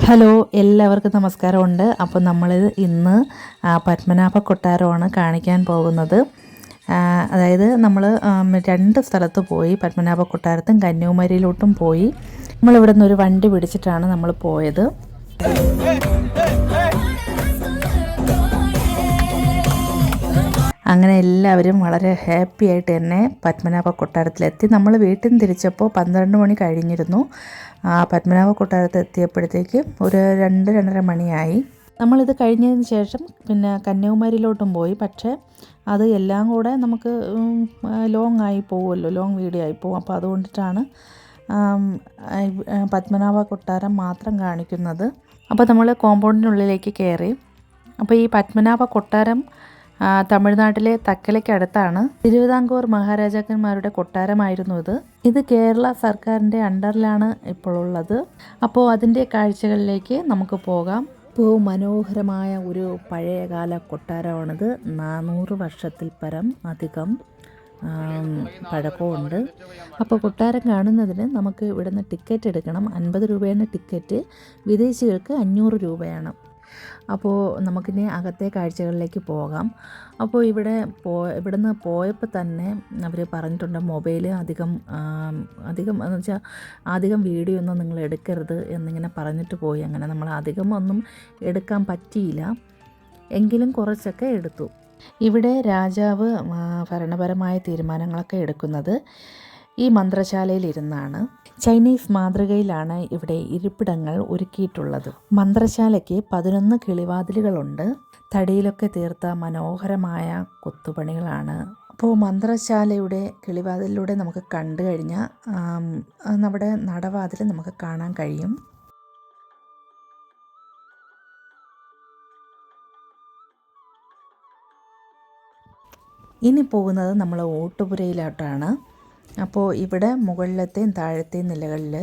Hello, എല്ലാവർക്കും നമസ്കാരമുണ്ട്. അപ്പോൾ നമ്മൾ ഇന്ന് പത്മനാഭ കൊട്ടാരമാണ് കാണിക്കാൻ പോകുന്നത്. അതായത് നമ്മൾ രണ്ട് സ്ഥലത്ത് പോയി, പത്മനാഭ കൊട്ടാരത്തും കന്യാകുമാരിയിലോട്ടും പോയി. നമ്മളിവിടെ നിന്നൊരു വണ്ടി പിടിച്ചിട്ടാണ് നമ്മൾ പോയത്. അങ്ങനെ എല്ലാവരും വളരെ ഹാപ്പി ആയിട്ട് തന്നെ പത്മനാഭ കൊട്ടാരത്തിലെത്തി. നമ്മൾ വീട്ടിൽ നിന്ന് തിരിച്ചപ്പോൾ 12 മണി കഴിഞ്ഞിരുന്നു. പത്മനാഭ കൊട്ടാരത്തിൽ എത്തിയപ്പോഴത്തേക്ക് ഒരു 2-2:30 മണിയായി. നമ്മളിത് കഴിഞ്ഞതിന് ശേഷം പിന്നെ കന്യാകുമാരിയിലോട്ടും പോയി. പക്ഷേ അത് എല്ലാം കൂടെ നമുക്ക് ലോങ് ആയി പോകുമല്ലോ, ലോങ് വീഡിയോ ആയി പോകും. അപ്പോൾ അതുകൊണ്ടിട്ടാണ് പത്മനാഭ കൊട്ടാരം മാത്രം കാണിക്കുന്നത്. അപ്പോൾ നമ്മൾ കോമ്പൗണ്ടിനുള്ളിലേക്ക് കയറി. അപ്പോൾ ഈ പത്മനാഭ കൊട്ടാരം തമിഴ്നാട്ടിലെ തക്കലയ്ക്കടുത്താണ്. തിരുവിതാംകൂർ മഹാരാജാക്കന്മാരുടെ കൊട്ടാരമായിരുന്നു ഇത്. ഇത് കേരള സർക്കാരിൻ്റെ അണ്ടറിലാണ് ഇപ്പോൾ ഉള്ളത്. അപ്പോൾ അതിൻ്റെ കാഴ്ചകളിലേക്ക് നമുക്ക് പോകാം. ഇപ്പോൾ മനോഹരമായ ഒരു പഴയകാല കൊട്ടാരമാണിത്. 400 വർഷത്തിൽ പരം അധികം പഴക്കമുണ്ട്. അപ്പോൾ കൊട്ടാരം കാണുന്നതിന് നമുക്ക് ഇവിടുന്ന് ടിക്കറ്റ് എടുക്കണം. 50 രൂപയാണ് ടിക്കറ്റ്. വിദേശികൾക്ക് 500 രൂപയാണ്. അപ്പോൾ നമുക്കിനി അകത്തെ കാഴ്ചകളിലേക്ക് പോകാം. അപ്പോൾ ഇവിടുന്ന് പോയപ്പോൾ തന്നെ അവർ പറഞ്ഞിട്ടുണ്ട്, മൊബൈൽ അധികം എന്ന് വെച്ചാൽ അധികം വീഡിയോ ഒന്നും നിങ്ങൾ എടുക്കരുത് എന്നിങ്ങനെ പറഞ്ഞിട്ട് പോയി. അങ്ങനെ നമ്മൾ അധികം ഒന്നും എടുക്കാൻ പറ്റിയില്ല, എങ്കിലും കുറച്ചൊക്കെ എടുത്തു. ഇവിടെ രാജാവ് ഭരണപരമായ തീരുമാനങ്ങളൊക്കെ എടുക്കുന്നത് ഈ മന്ത്രശാലയിലിരുന്നാണ്. ചൈനീസ് മാതൃകയിലാണ് ഇവിടെ ഇരിപ്പിടങ്ങൾ ഒരുക്കിയിട്ടുള്ളത്. മന്ത്രശാലയ്ക്ക് 11 കിളിവാതിലുകളുണ്ട്. തടിയിലൊക്കെ തീർത്ത മനോഹരമായ കൊത്തുപണികളാണ്. അപ്പോൾ മന്ത്രശാലയുടെ കിളിവാതിലൂടെ നമുക്ക് കണ്ടു കഴിഞ്ഞാൽ നമ്മുടെ നടവാതിൽ നമുക്ക് കാണാൻ കഴിയും. ഇനി പോകുന്നത് നമ്മൾ ഓട്ടുപുരയിലോട്ടാണ്. അപ്പോൾ ഇവിടെ മുകളിലത്തെയും താഴത്തെയും നിലകളിൽ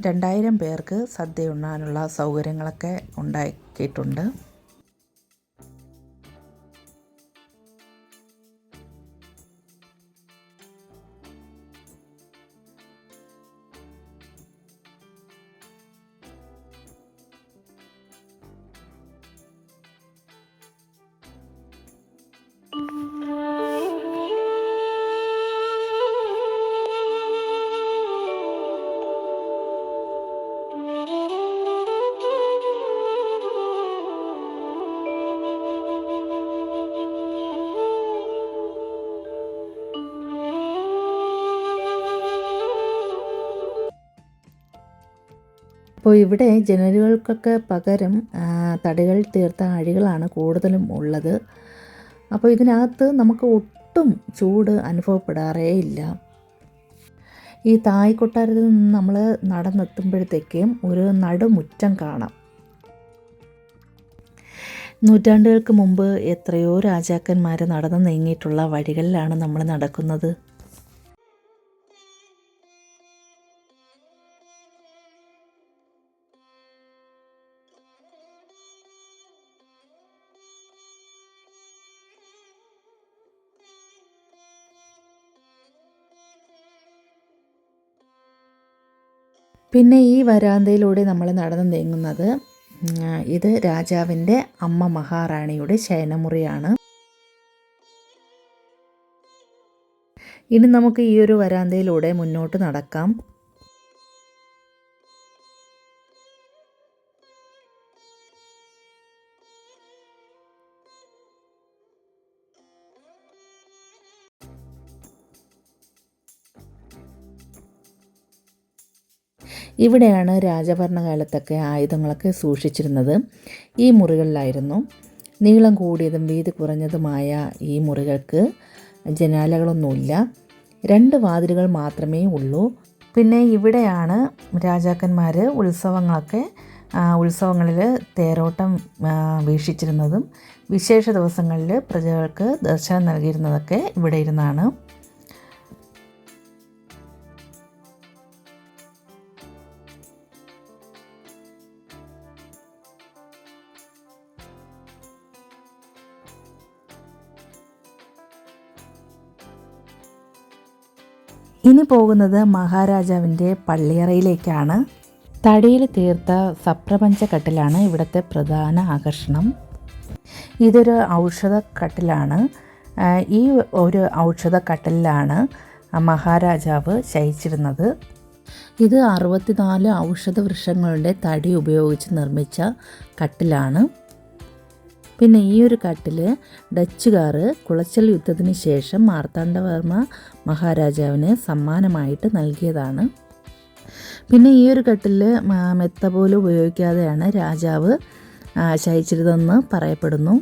2000 പേർക്ക് സദ്യ ഉണ്ണാനുള്ള സൗകര്യങ്ങളൊക്കെ ഉണ്ടാക്കിയിട്ടുണ്ട്. അപ്പോൾ ഇവിടെ ജനലുകൾക്കൊക്കെ പകരം തടികൾ തീർത്ത അഴികളാണ് കൂടുതലും ഉള്ളത്. അപ്പോൾ ഇതിനകത്ത് നമുക്ക് ഒട്ടും ചൂട് അനുഭവപ്പെടാറേ ഇല്ല. ഈ തായ് കൊട്ടാരത്തിൽ നിന്ന് നമ്മൾ നടന്നെത്തുമ്പോഴത്തേക്കും ഒരു നടുമുറ്റം കാണാം. നൂറ്റാണ്ടുകൾക്ക് മുമ്പ് എത്രയോ രാജാക്കന്മാർ നടന്നു നീങ്ങിയിട്ടുള്ള വഴികളിലാണ് നമ്മൾ നടക്കുന്നത്. പിന്നെ ഈ വരാന്തയിലൂടെ നമ്മൾ നടന്നു നീങ്ങുന്നത് ഇത് രാജാവിൻ്റെ അമ്മ മഹാറാണിയുടെ ശയനമുറിയാണ്. ഇനി നമുക്ക് ഈ ഒരു വരാന്തയിലൂടെ മുന്നോട്ട് നടക്കാം. ഇവിടെയാണ് രാജഭരണകാലത്തൊക്കെ ആയുധങ്ങളൊക്കെ സൂക്ഷിച്ചിരുന്നത്. ഈ മുറികളിലായിരുന്നു. നീളം കൂടിയതും വീതി കുറഞ്ഞതുമായ ഈ മുറികൾക്ക് ജനാലകളൊന്നുമില്ല. 2 വാതിലുകൾ മാത്രമേ ഉള്ളൂ. പിന്നെ ഇവിടെയാണ് രാജാക്കന്മാർ ഉത്സവങ്ങളിൽ തേരോട്ടം വീക്ഷിച്ചിരുന്നതും വിശേഷ ദിവസങ്ങളിൽ പ്രജകൾക്ക് ദർശനം നൽകിയിരുന്നതൊക്കെ ഇവിടെ ഇരുന്നാണ്. ഇനി പോകുന്നത് മഹാരാജാവിൻ്റെ പള്ളിയറയിലേക്കാണ്. തടിയിൽ തീർത്ത സപ്രപഞ്ച കട്ടിലാണ് ഇവിടുത്തെ പ്രധാന ആകർഷണം. ഇതൊരു ഔഷധ കട്ടിലാണ്. ഈ ഒരു ഔഷധ കട്ടിലാണ് മഹാരാജാവ് ശയിച്ചിരുന്നത്. ഇത് 64 ഔഷധ വൃക്ഷങ്ങളുടെ തടി ഉപയോഗിച്ച് നിർമ്മിച്ച കട്ടിലാണ്. പിന്നെ ഈ ഒരു കട്ടിൽ ഡച്ചുകാർ കുളച്ചൽ യുദ്ധത്തിന് ശേഷം മാർത്താണ്ഡവർമ്മ മഹാരാജാവിന് സമ്മാനമായിട്ട് നൽകിയതാണ്. പിന്നെ ഈ ഒരു കട്ടിൽ മെത്ത പോലും ഉപയോഗിക്കാതെയാണ് രാജാവ് ശയിച്ചിരുന്നതെന്ന് പറയപ്പെടുന്നു.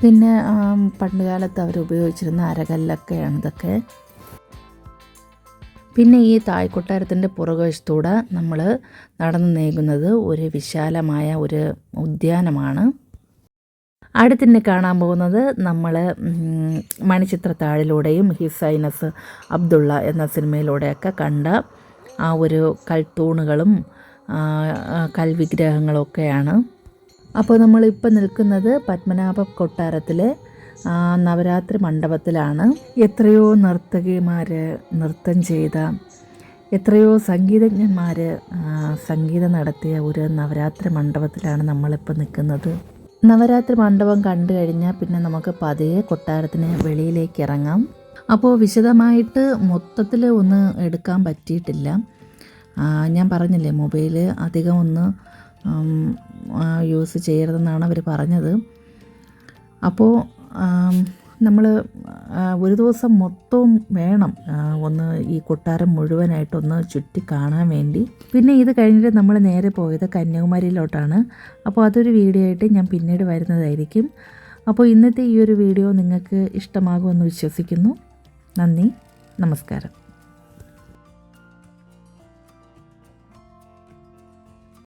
പിന്നെ പണ്ടുകാലത്ത് അവർ ഉപയോഗിച്ചിരുന്ന അരകല്ലൊക്കെയാണ് ഇതൊക്കെ. പിന്നെ ഈ തായ്ക്കൊട്ടാരത്തിൻ്റെ പുറകുവശത്തൂടെ നമ്മൾ നടന്നു നീങ്ങുന്നത് ഒരു വിശാലമായ ഒരു ഉദ്യാനമാണ്. അടുത്തിന്നെ കാണാൻ പോകുന്നത് നമ്മൾ മണിച്ചിത്രത്താഴിലൂടെയും ഹിസ് ഹൈനസ് അബ്ദുള്ള എന്ന സിനിമയിലൂടെയൊക്കെ കണ്ട ആ ഒരു കൽത്തൂണുകളും കൽവിഗ്രഹങ്ങളൊക്കെയാണ്. അപ്പോൾ നമ്മളിപ്പോൾ നിൽക്കുന്നത് പത്മനാഭ കൊട്ടാരത്തിലെ നവരാത്രി മണ്ഡപത്തിലാണ്. എത്രയോ നർത്തകിമാർ നൃത്തം ചെയ്ത, എത്രയോ സംഗീതജ്ഞന്മാർ സംഗീതം നടത്തിയ ഒരു നവരാത്രി മണ്ഡപത്തിലാണ് നമ്മളിപ്പോൾ നിൽക്കുന്നത്. നവരാത്രി മണ്ഡപം കണ്ടു കഴിഞ്ഞാൽ പിന്നെ നമുക്ക് പതിയെ കൊട്ടാരത്തിന് വെളിയിലേക്ക് ഇറങ്ങാം. അപ്പോൾ വിശദമായിട്ട് മൊത്തത്തിൽ ഒന്ന് എടുക്കാൻ പറ്റിയിട്ടില്ല. ഞാൻ പറഞ്ഞില്ലേ, മൊബൈൽ അധികം ഒന്ന് യൂസ് ചെയ്യരുതെന്നാണ് അവർ പറഞ്ഞത്. അപ്പോൾ നമ്മൾ ഒരു ദിവസം മൊത്തവും വേണം ഒന്ന് ഈ കൊട്ടാരം മുഴുവനായിട്ടൊന്ന് ചുറ്റി കാണാൻ വേണ്ടി. പിന്നെ ഇത് കഴിഞ്ഞിട്ട് നമ്മൾ നേരെ പോയത് കന്യാകുമാരിയിലോട്ടാണ്. അപ്പോൾ അതൊരു വീഡിയോ ആയിട്ട് ഞാൻ പിന്നീട് വരുന്നതായിരിക്കും. അപ്പോൾ ഇന്നത്തെ ഈ ഒരു വീഡിയോ നിങ്ങൾക്ക് ഇഷ്ടമാകുമെന്ന് വിശ്വസിക്കുന്നു. നന്ദി, നമസ്കാരം.